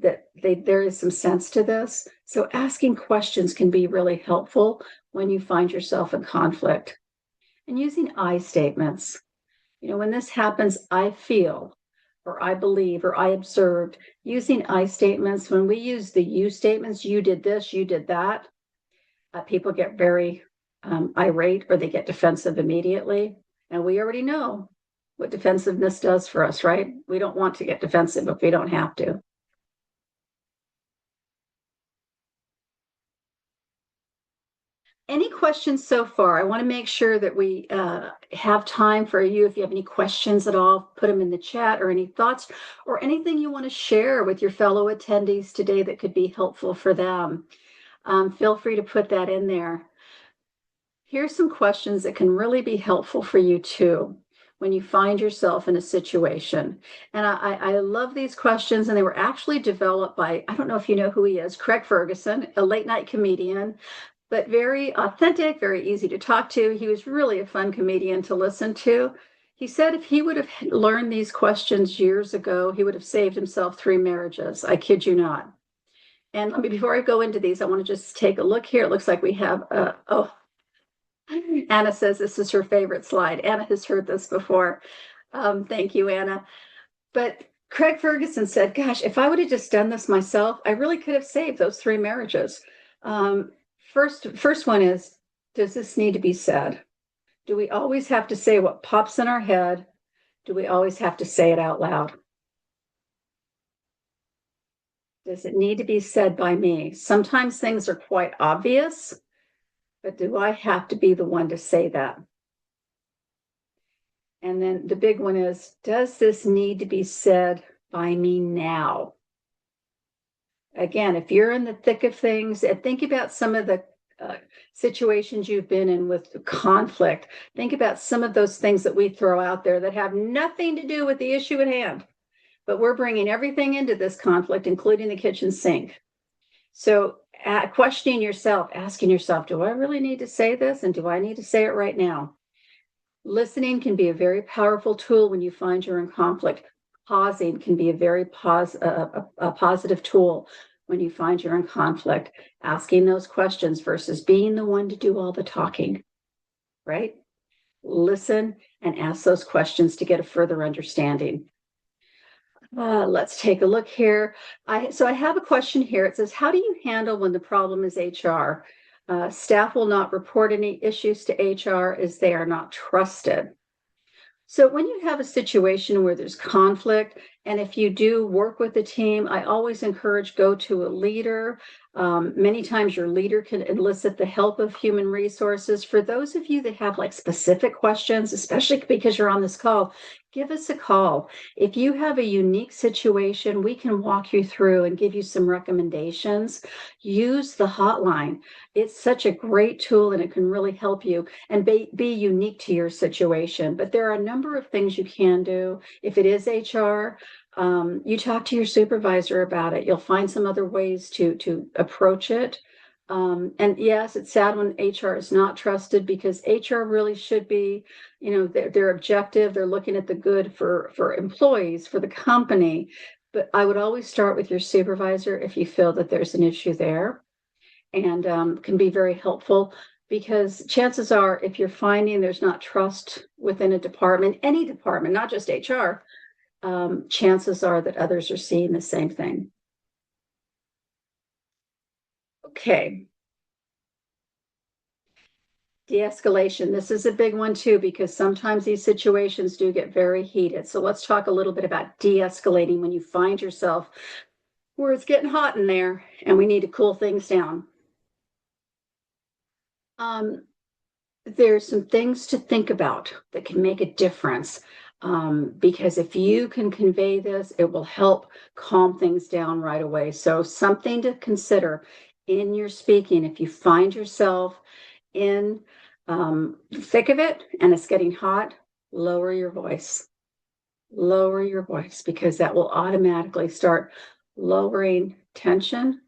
that there is some sense to this. So asking questions can be really helpful when you find yourself in conflict. And using I statements. When this happens, I feel, or I believe, or I observed. Using I statements, when we use the you statements, you did this, you did that, people get very irate or they get defensive immediately. And we already know what defensiveness does for us, right? We don't want to get defensive if we don't have to. Any questions so far? I want to make sure that we have time for you. If you have any questions at all, put them in the chat, or any thoughts or anything you want to share with your fellow attendees today that could be helpful for them. Feel free to put that in there. Here's some questions that can really be helpful for you too when you find yourself in a situation. And I love these questions, and they were actually developed by, I don't know if you know who he is, Craig Ferguson, a late night comedian, but very authentic, very easy to talk to. He was really a fun comedian to listen to. He said if he would have learned these questions years ago, he would have saved himself 3 marriages. I kid you not. And before I go into these, I want to just take a look here. It looks like we have, Anna says this is her favorite slide. Anna has heard this before. Thank you, Anna. But Craig Ferguson said, gosh, if I would have just done this myself, I really could have saved those 3 marriages. First one is, does this need to be said? Do we always have to say what pops in our head? Do we always have to say it out loud? Does it need to be said by me? Sometimes things are quite obvious, but do I have to be the one to say that? And then the big one is, does this need to be said by me now? Again, if you're in the thick of things, and think about some of the situations you've been in with conflict. Think about some of those things that we throw out there that have nothing to do with the issue at hand, but we're bringing everything into this conflict, including the kitchen sink. So questioning yourself, asking yourself, do I really need to say this? And do I need to say it right now? Listening can be a very powerful tool when you find you're in conflict. Pausing can be a very positive tool when you find you're in conflict. Asking those questions versus being the one to do all the talking, right? Listen and ask those questions to get a further understanding. Let's take a look here. So I have a question here. It says, how do you handle when the problem is HR? Staff will not report any issues to HR as they are not trusted. So when you have a situation where there's conflict, and if you do work with a team, I always encourage go to a leader. Many times your leader can elicit the help of human resources. For those of you that have like specific questions, especially because you're on this call, give us a call. If you have a unique situation, we can walk you through and give you some recommendations. Use the hotline. It's such a great tool and it can really help you and be unique to your situation. But there are a number of things you can do. If it is HR, you talk to your supervisor about it. You'll find some other ways to approach it. And yes, it's sad when HR is not trusted, because HR really should be, they're objective. They're looking at the good for employees, for the company. But I would always start with your supervisor if you feel that there's an issue there, and can be very helpful, because chances are if you're finding there's not trust within a department, any department, not just HR, chances are that others are seeing the same thing. Okay. De-escalation. This is a big one too, because sometimes these situations do get very heated. So let's talk a little bit about de-escalating when you find yourself where it's getting hot in there and we need to cool things down. There's some things to think about that can make a difference. Because if you can convey this, it will help calm things down right away. So something to consider in your speaking, if you find yourself in the thick of it and it's getting hot, lower your voice. Lower your voice, because that will automatically start lowering tension,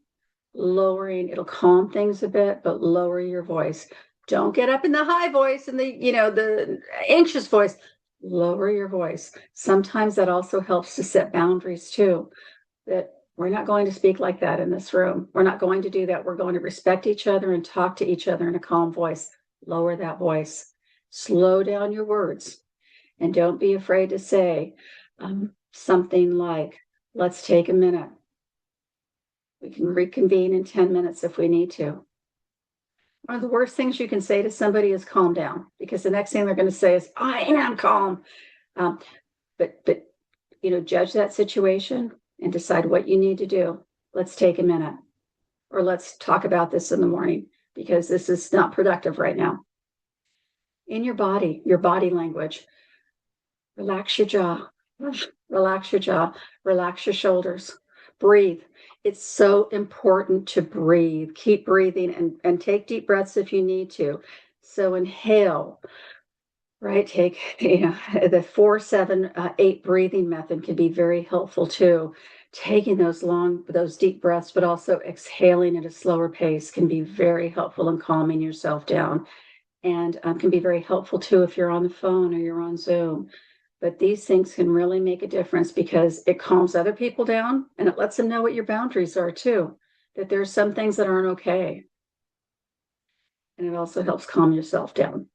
it'll calm things a bit, but lower your voice. Don't get up in the high voice and the anxious voice. Lower your voice. Sometimes that also helps to set boundaries too, that we're not going to speak like that in this room. We're not going to do that. We're going to respect each other and talk to each other in a calm voice. Lower that voice. Slow down your words. And don't be afraid to say something like, let's take a minute. We can reconvene in 10 minutes if we need to. One of the worst things you can say to somebody is calm down, because the next thing they're going to say is, I am calm. But judge that situation and decide what you need to do. Let's take a minute, or let's talk about this in the morning, because this is not productive right now. In your body language, relax your jaw, relax your shoulders, breathe. It's so important to breathe. Keep breathing and take deep breaths if you need to. So inhale, right? Take, the 4-7-8 breathing method can be very helpful too. Taking those deep breaths, but also exhaling at a slower pace can be very helpful in calming yourself down, and can be very helpful too if you're on the phone or you're on Zoom. But these things can really make a difference, because it calms other people down and it lets them know what your boundaries are too, that there's some things that aren't okay. And it also helps calm yourself down.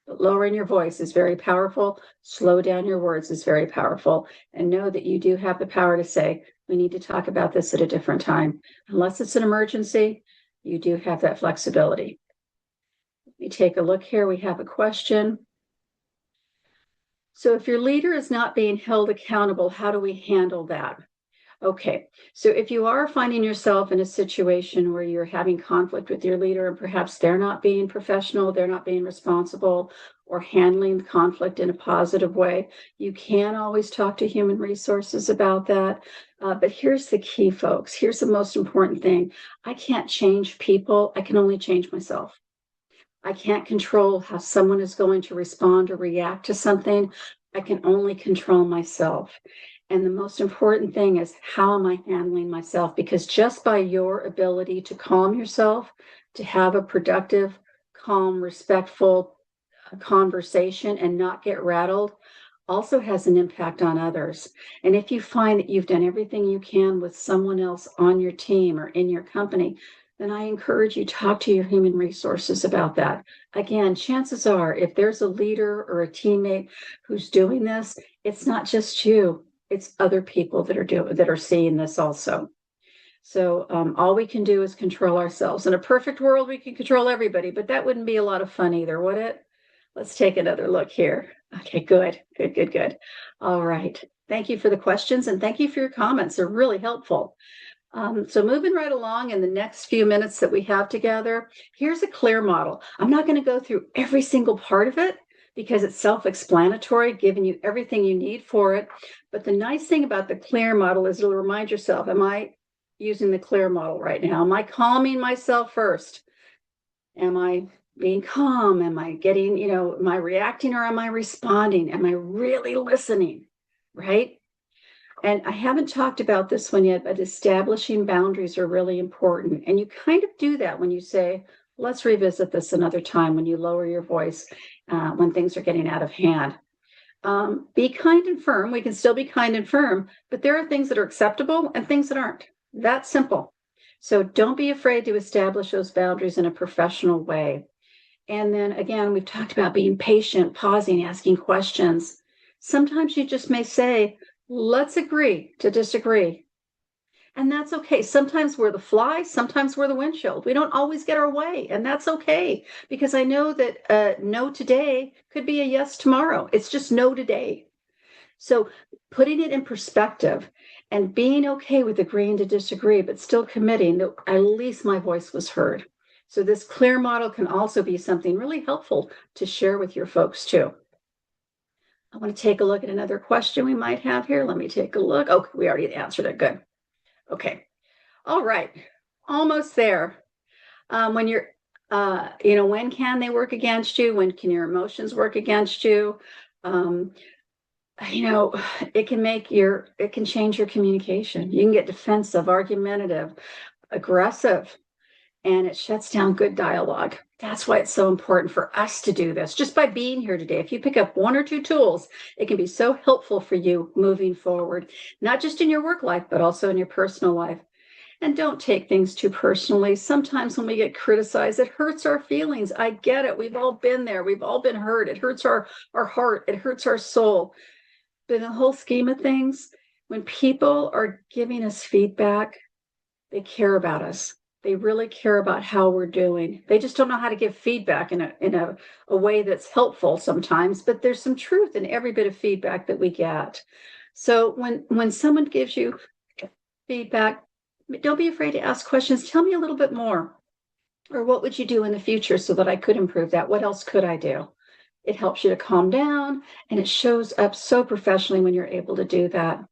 But lowering your voice is very powerful. Slow down your words is very powerful. And know that you do have the power to say, we need to talk about this at a different time. Unless it's an emergency, you do have that flexibility. Let me take a look here. We have a question. So if your leader is not being held accountable, how do we handle that? Okay, so if you are finding yourself in a situation where you're having conflict with your leader and perhaps they're not being professional, they're not being responsible, or handling the conflict in a positive way, you can always talk to human resources about that. But here's the key, folks. Here's the most important thing. I can't change people. I can only change myself. I can't control how someone is going to respond or react to something. I can only control myself. And the most important thing is, how am I handling myself? Because just by your ability to calm yourself, to have a productive, calm, respectful conversation and not get rattled, also has an impact on others. And if you find that you've done everything you can with someone else on your team or in your company, then I encourage you, talk to your human resources about that. Again, chances are, if there's a leader or a teammate who's doing this, it's not just you, it's other people that are seeing this also. So all we can do is control ourselves. In a perfect world, we can control everybody, but that wouldn't be a lot of fun either, would it? Let's take another look here. Okay, good. All right. Thank you for the questions, and thank you for your comments. They're really helpful. So moving right along in the next few minutes that we have together, here's a clear model. I'm not going to go through every single part of it because it's self-explanatory, giving you everything you need for it. But the nice thing about the clear model is it'll remind yourself, am I using the clear model right now? Am I calming myself first? Am I being calm? Am I getting, am I reacting or am I responding? Am I really listening? Right? And I haven't talked about this one yet, but establishing boundaries are really important. And you kind of do that when you say, let's revisit this another time, when you lower your voice, when things are getting out of hand. Be kind and firm. We can still be kind and firm, but there are things that are acceptable and things that aren't. That's simple. So don't be afraid to establish those boundaries in a professional way. And then again, we've talked about being patient, pausing, asking questions. Sometimes you just may say, let's agree to disagree. And that's okay. Sometimes we're the fly, sometimes we're the windshield. We don't always get our way, and that's okay, because I know that no today could be a yes tomorrow. It's just no today. So putting it in perspective and being okay with agreeing to disagree, but still committing that at least my voice was heard. So this clear model can also be something really helpful to share with your folks too. I want to take a look at another question we might have here. Let me take a look. Oh, we already answered it. Good. Okay. All right. Almost there. When you're, when can they work against you? When can your emotions work against you? It can change your communication. You can get defensive, argumentative, aggressive, and it shuts down good dialogue. That's why it's so important for us to do this. Just by being here today, if you pick up one or two tools, it can be so helpful for you moving forward, not just in your work life, but also in your personal life. And don't take things too personally. Sometimes when we get criticized, it hurts our feelings. I get it. We've all been there. We've all been hurt. It hurts our heart. It hurts our soul. But in the whole scheme of things, when people are giving us feedback, they care about us. They really care about how we're doing. They just don't know how to give feedback in a way that's helpful sometimes, but there's some truth in every bit of feedback that we get. So when someone gives you feedback, don't be afraid to ask questions. Tell me a little bit more. Or what would you do in the future so that I could improve that? What else could I do? It helps you to calm down, and it shows up so professionally when you're able to do that.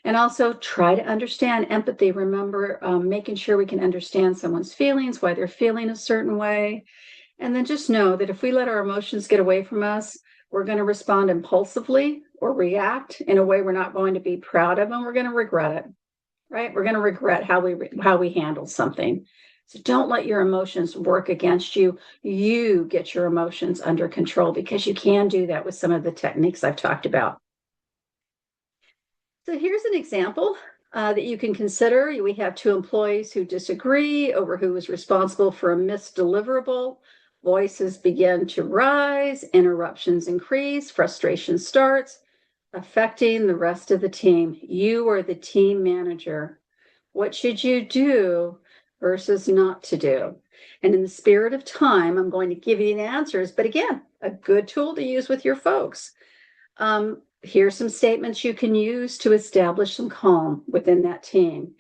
And also try to understand empathy. Remember, making sure we can understand someone's feelings, why they're feeling a certain way. And then just know that if we let our emotions get away from us, we're going to respond impulsively or react in a way we're not going to be proud of, and we're going to regret it, right? We're going to regret how we handled something. So don't let your emotions work against you. You get your emotions under control, because you can do that with some of the techniques I've talked about. So here's an example that you can consider. We have two employees who disagree over who is responsible for a missed deliverable. Voices begin to rise, interruptions increase, frustration starts, affecting the rest of the team. You are the team manager. What should you do versus not to do? And in the spirit of time, I'm going to give you the answers, but again, a good tool to use with your folks. Here's some statements you can use to establish some calm within that team.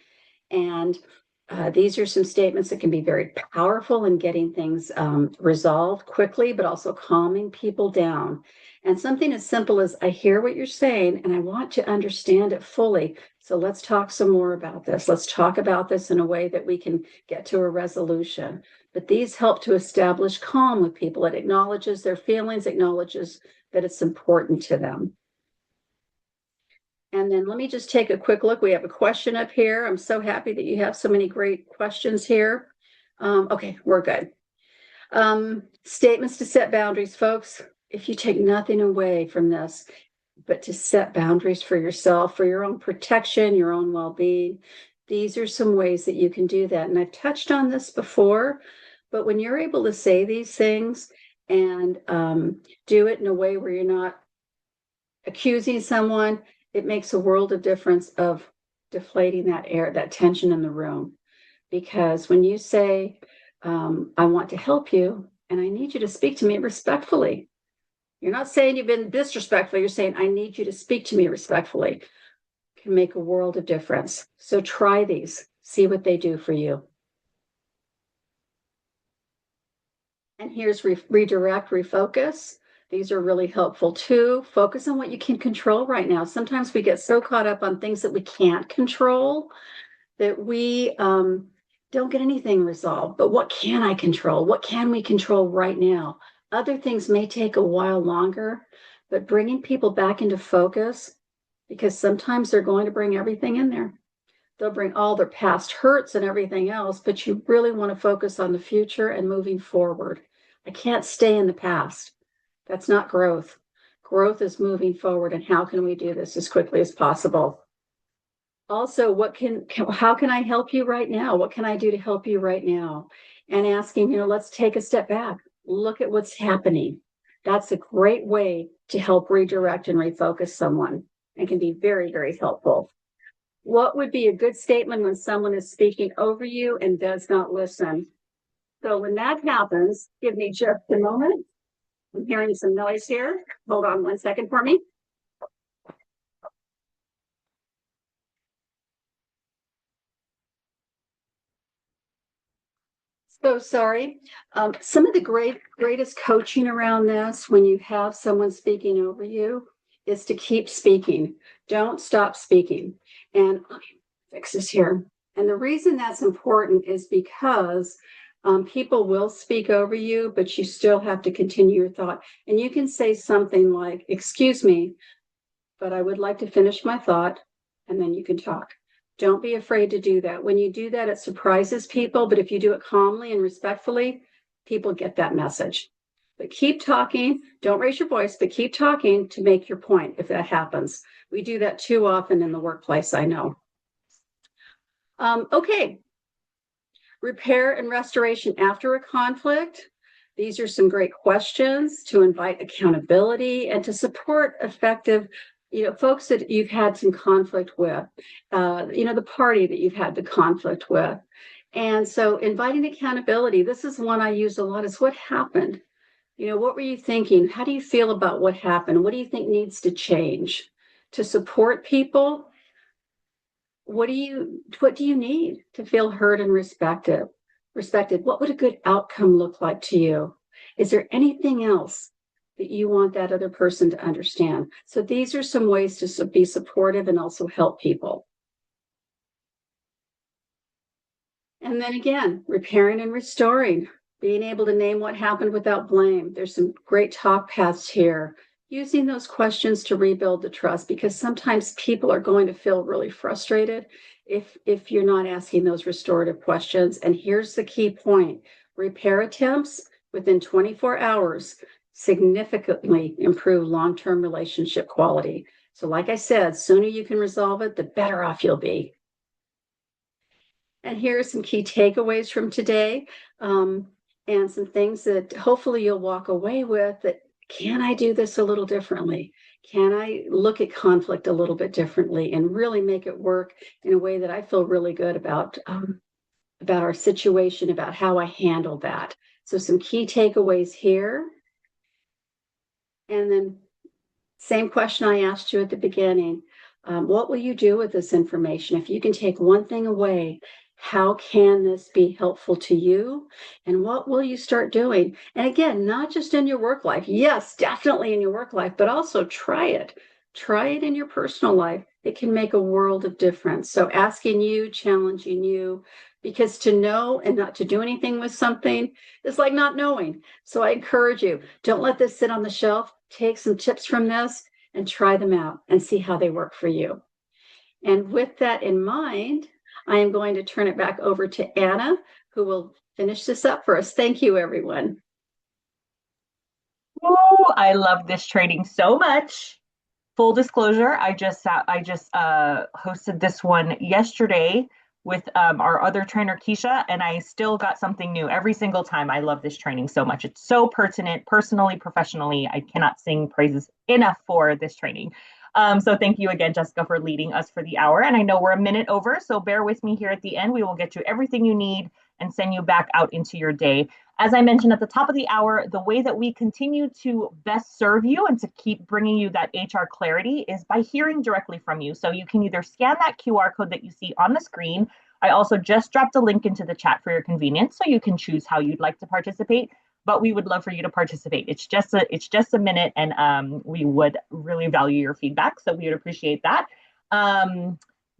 And these are some statements that can be very powerful in getting things resolved quickly, but also calming people down. And something as simple as, I hear what you're saying, and I want to understand it fully. So let's talk some more about this. Let's talk about this in a way that we can get to a resolution. But these help to establish calm with people. It acknowledges their feelings, acknowledges that it's important to them. And then let me just take a quick look. We have a question up here. I'm so happy that you have so many great questions here. Okay, we're good. Statements to set boundaries, folks. If you take nothing away from this, but to set boundaries for yourself, for your own protection, your own well-being, these are some ways that you can do that. And I've touched on this before, but when you're able to say these things and do it in a way where you're not accusing someone, it makes a world of difference of deflating that air, that tension in the room. Because when you say, I want to help you and I need you to speak to me respectfully, you're not saying you've been disrespectful, you're saying, I need you to speak to me respectfully. It can make a world of difference. So try these, see what they do for you. And here's redirect, refocus. These are really helpful too. Focus on what you can control right now. Sometimes we get so caught up on things that we can't control that we don't get anything resolved. But what can I control? What can we control right now? Other things may take a while longer, but bringing people back into focus, because sometimes they're going to bring everything in there. They'll bring all their past hurts and everything else, but you really want to focus on the future and moving forward. I can't stay in the past. That's not growth. Growth is moving forward, and how can we do this as quickly as possible? Also, how can I help you right now? What can I do to help you right now? And asking, let's take a step back. Look at what's happening. That's a great way to help redirect and refocus someone, and can be very, very helpful. What would be a good statement when someone is speaking over you and does not listen? So when that happens, give me just a moment. I'm hearing some noise here. Hold on 1 second for me. So sorry. Some of the greatest coaching around this, when you have someone speaking over you, is to keep speaking. Don't stop speaking. And let me fix this here. And the reason that's important is because people will speak over you, but you still have to continue your thought. And you can say something like, "Excuse me, but I would like to finish my thought," and then you can talk. Don't be afraid to do that. When you do that, it surprises people, but if you do it calmly and respectfully, people get that message. But keep talking. Don't raise your voice, but keep talking to make your point if that happens. We do that too often in the workplace, I know. Okay. Repair and restoration after a conflict. These are some great questions to invite accountability and to support effective, folks that you've had some conflict with, the party that you've had the conflict with. And so inviting accountability, this is one I use a lot, is what happened? What were you thinking? How do you feel about what happened? What do you think needs to change? To support people, what do you need to feel heard and respected? What would a good outcome look like to you? Is there anything else that you want that other person to understand? So these are some ways to be supportive and also help people. And then again, repairing and restoring, being able to name what happened without blame. There's some great talk paths here. Using those questions to rebuild the trust, because sometimes people are going to feel really frustrated if you're not asking those restorative questions. And here's the key point: repair attempts within 24 hours significantly improve long-term relationship quality. So like I said, sooner you can resolve it, the better off you'll be. And here are some key takeaways from today, and some things that hopefully you'll walk away with. That, can I do this a little differently? Can I look at conflict a little bit differently and really make it work in a way that I feel really good about our situation, about how I handled that? So some key takeaways here. And then same question I asked you at the beginning. What will you do with this information? If you can take one thing away, how can this be helpful to you? And what will you start doing? And again, not just in your work life. Yes, definitely in your work life, but also try it. Try it in your personal life. It can make a world of difference. So asking you, challenging you, because to know and not to do anything with something is like not knowing. So I encourage you, don't let this sit on the shelf. Take some tips from this and try them out and see how they work for you. And with that in mind, I am going to turn it back over to Anna, who will finish this up for us. Thank you, everyone. Oh, I love this training so much. Full disclosure, I just hosted this one yesterday with our other trainer, Keisha, and I still got something new every single time. I love this training so much. It's so pertinent, personally, professionally. I cannot sing praises enough for this training. So thank you again, Jessica, for leading us for the hour. And I know we're a minute over, so bear with me here at the end. We will get you everything you need and send you back out into your day. As I mentioned at the top of the hour, the way that we continue to best serve you and to keep bringing you that HR clarity is by hearing directly from you. So you can either scan that QR code that you see on the screen. I also just dropped a link into the chat for your convenience, so you can choose how you'd like to participate. But we would love for you to participate. It's just a minute, and we would really value your feedback. So we would appreciate that.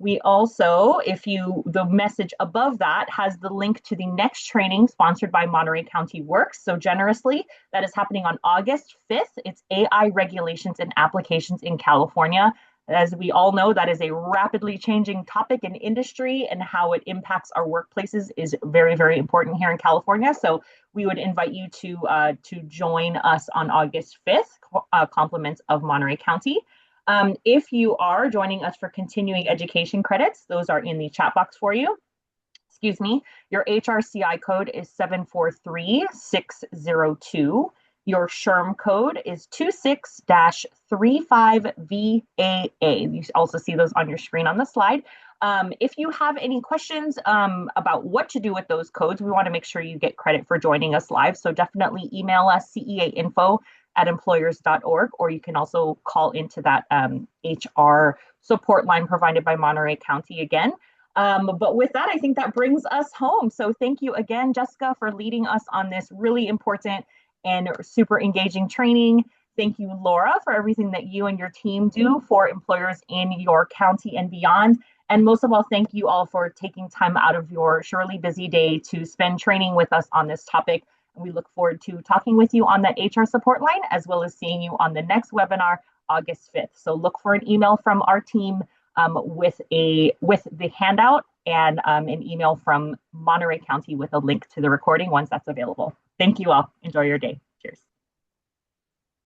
We also, the message above that has the link to the next training sponsored by Monterey County Works so generously. That is happening on August 5th. It's AI regulations and applications in California. As we all know, that is a rapidly changing topic in industry, and how it impacts our workplaces is very, very important here in California. So we would invite you to join us on August 5th, compliments of Monterey County. If you are joining us for continuing education credits, those are in the chat box for you. Excuse me. Your HRCI code is 743602. Your SHRM code is 26-35VAA. You also see those on your screen on the slide. If you have any questions about what to do with those codes, we want to make sure you get credit for joining us live. So definitely email us ceainfo@employers.org, or you can also call into that HR support line provided by Monterey County again. But with that, I think that brings us home. So thank you again, Jessica, for leading us on this really important and super engaging training. Thank you, Laura, for everything that you and your team do for employers in your county and beyond. And most of all, thank you all for taking time out of your surely busy day to spend training with us on this topic. And we look forward to talking with you on that HR support line, as well as seeing you on the next webinar, August 5th. So look for an email from our team with the handout and an email from Monterey County with a link to the recording once that's available. Thank you all. Enjoy your day. Cheers.